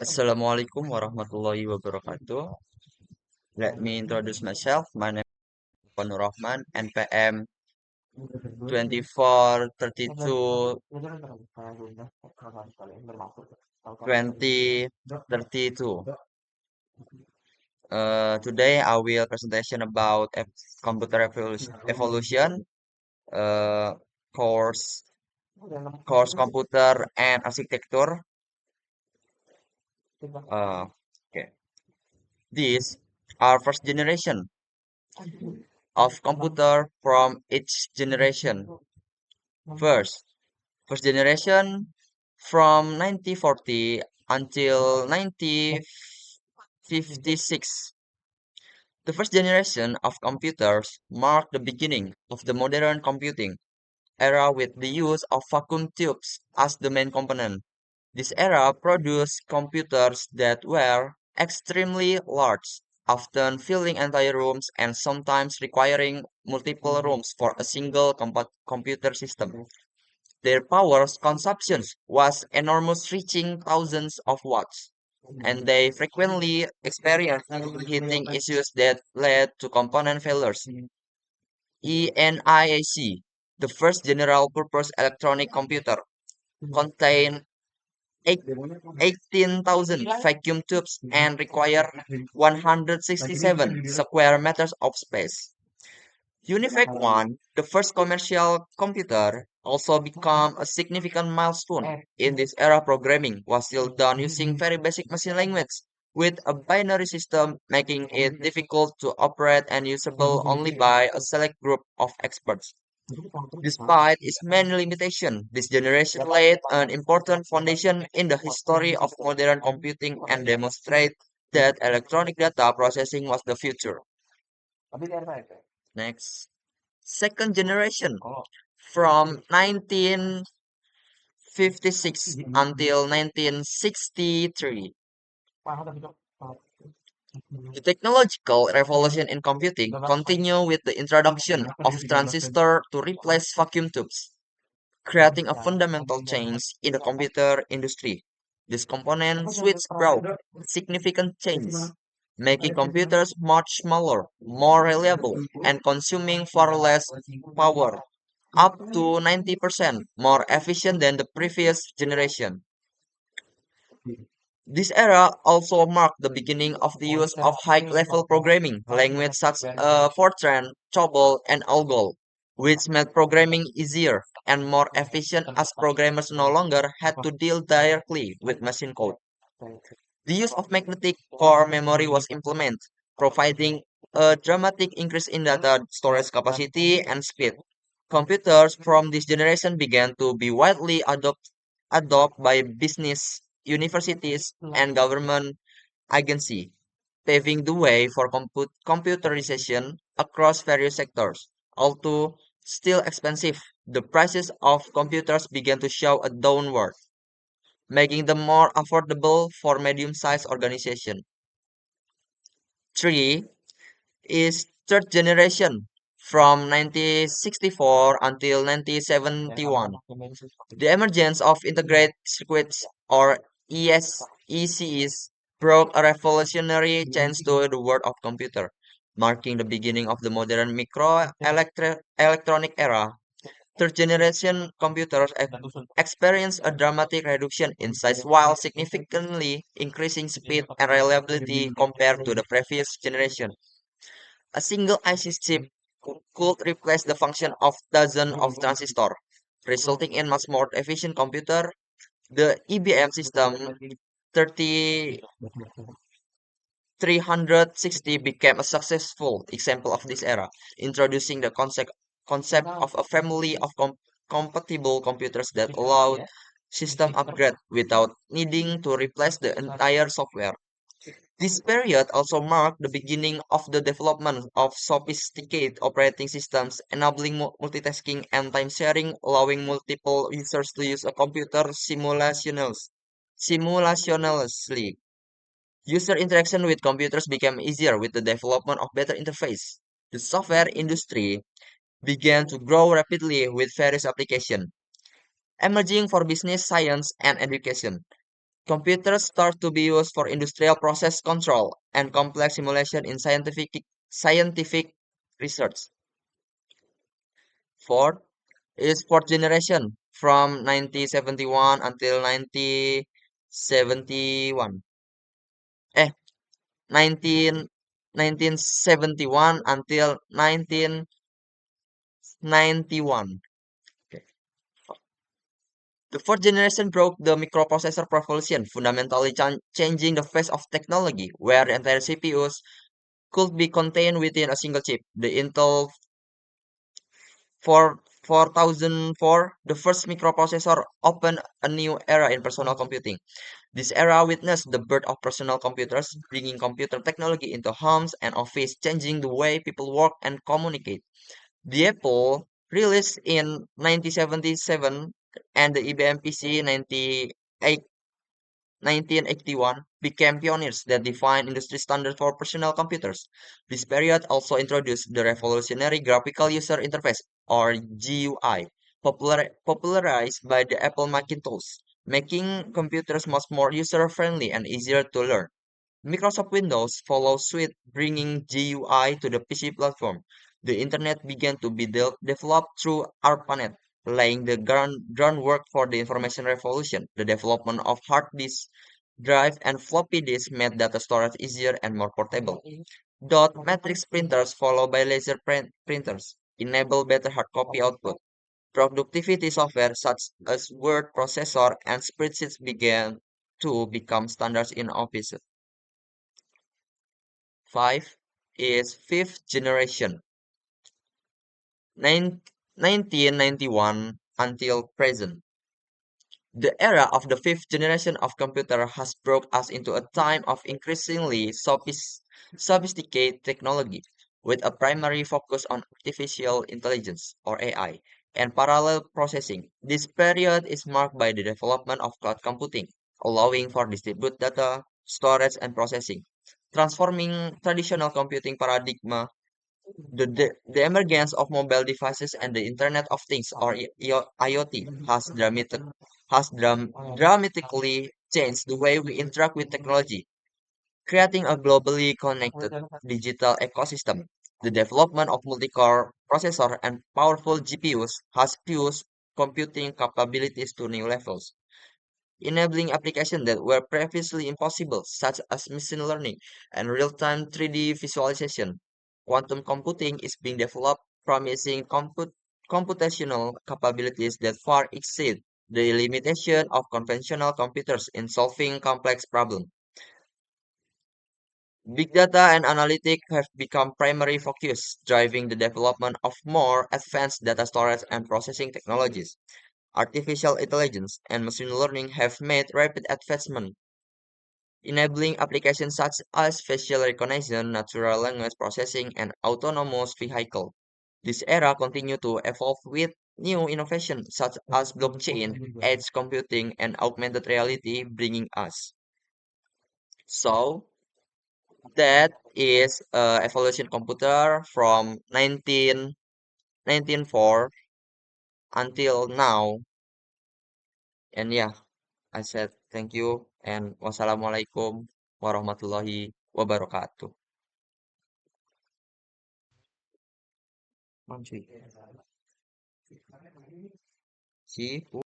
Assalamualaikum warahmatullahi wabarakatuh. Let me introduce myself. My name is Panur Rahman, NPM 2432 2032. Today I will presentation about computer evolution, uh, course computer and architecture. Okay. These are first generation of computer from each generation. First, first generation from 1940 until 1956. The first generation of computers marked the beginning of the modern computing era with the use of vacuum tubes as the main component. This era produced computers that were extremely large, often filling entire rooms and sometimes requiring multiple rooms for a single computer system. Their power consumption was enormous, reaching thousands of watts, and they frequently experienced heating issues that led to component failures. ENIAC, the first general-purpose electronic computer, contained 18,000 vacuum tubes and required 167 square meters of space. UNIVAC 1, the first commercial computer, also became a significant milestone in this era. Programming was still done using very basic machine language with a binary system, making it difficult to operate and usable only by a select group of experts. Despite its many limitations, this generation laid an important foundation in the history of modern computing and demonstrated that electronic data processing was the future. Next. Second generation from 1956 until 1963. The technological revolution in computing continued with the introduction of transistor to replace vacuum tubes, creating a fundamental change in the computer industry. This component switch brought significant changes, making computers much smaller, more reliable, and consuming far less power, up to 90% more efficient than the previous generation. This era also marked the beginning of the use of high-level programming languages such as Fortran, COBOL, and ALGOL, which made programming easier and more efficient as programmers no longer had to deal directly with machine code. The use of magnetic core memory was implemented, providing a dramatic increase in data storage capacity and speed. Computers from this generation began to be widely adopted by business, universities, and government agencies, paving the way for computerization across various sectors. Although still expensive, the prices of computers began to show a downward, making them more affordable for medium-sized organizations. Three is third generation from 1964 until 1971. The emergence of integrated circuits or ECs brought a revolutionary change to the world of computer, marking the beginning of the modern microelectronic era. Third generation computers experience a dramatic reduction in size while significantly increasing speed and reliability compared to the previous generation. A single IC chip could replace the function of dozens of transistors, resulting in much more efficient computer. The IBM system 3360 became a successful example of this era, introducing the concept of a family of compatible computers that allowed system upgrade without needing to replace the entire software. This period also marked the beginning of the development of sophisticated operating systems, enabling multitasking and time sharing, allowing multiple users to use a computer simultaneously. simultaneously. User interaction with computers became easier with the development of better interface. The software industry began to grow rapidly with various applications, emerging for business, science, and education. Computers start to be used for industrial process control and complex simulation in scientific research. Fourth is fourth generation from 1971 until 1971. Eh, 1971 until 1991. Okay. The fourth generation broke the microprocessor revolution, fundamentally changing the face of technology, where the entire CPUs could be contained within a single chip. The Intel 4 4004, the first microprocessor, opened a new era in personal computing. This era witnessed the birth of personal computers, bringing computer technology into homes and office, changing the way people work and communicate. The Apple, released in 1977, and the IBM PC 1981 became pioneers that defined industry standards for personal computers. This period also introduced the revolutionary graphical user interface, or GUI, popularized by the Apple Macintosh, making computers much more user-friendly and easier to learn. Microsoft Windows follows suit, bringing GUI to the PC platform. The Internet began to be developed through ARPANET, laying the groundwork for the information revolution. The development of hard disk drive and floppy disk made data storage easier and more portable. Dot matrix printers, followed by laser printers, enable better hard copy output. Productivity software such as word processor and spreadsheets began to become standards in offices. 5 is fifth generation, 1991 until present. The era of the fifth generation of computer has brought us into a time of increasingly sophisticated technology, with a primary focus on artificial intelligence, or AI, and parallel processing. This period is marked by the development of cloud computing, allowing for distributed data, storage, and processing, transforming traditional computing paradigm. The emergence of mobile devices and the Internet of Things, or IoT, has dramatically changed the way we interact with technology, creating a globally connected digital ecosystem. The development of multi-core processor and powerful GPUs has pushed computing capabilities to new levels, enabling applications that were previously impossible, such as machine learning and real-time 3D visualization. Quantum computing is being developed, promising computational capabilities that far exceed the limitation of conventional computers in solving complex problems. Big data and analytics have become primary focus, driving the development of more advanced data storage and processing technologies. Artificial intelligence and machine learning have made rapid advancement, enabling applications such as facial recognition, natural language processing, and autonomous vehicle. This era continues to evolve with new innovations such as blockchain, edge computing, and augmented reality bringing us. So that is evolution computer from 1994 until now. And yeah, I said thank you and wassalamualaikum warahmatullahi wabarakatuh. Ma'am, sih.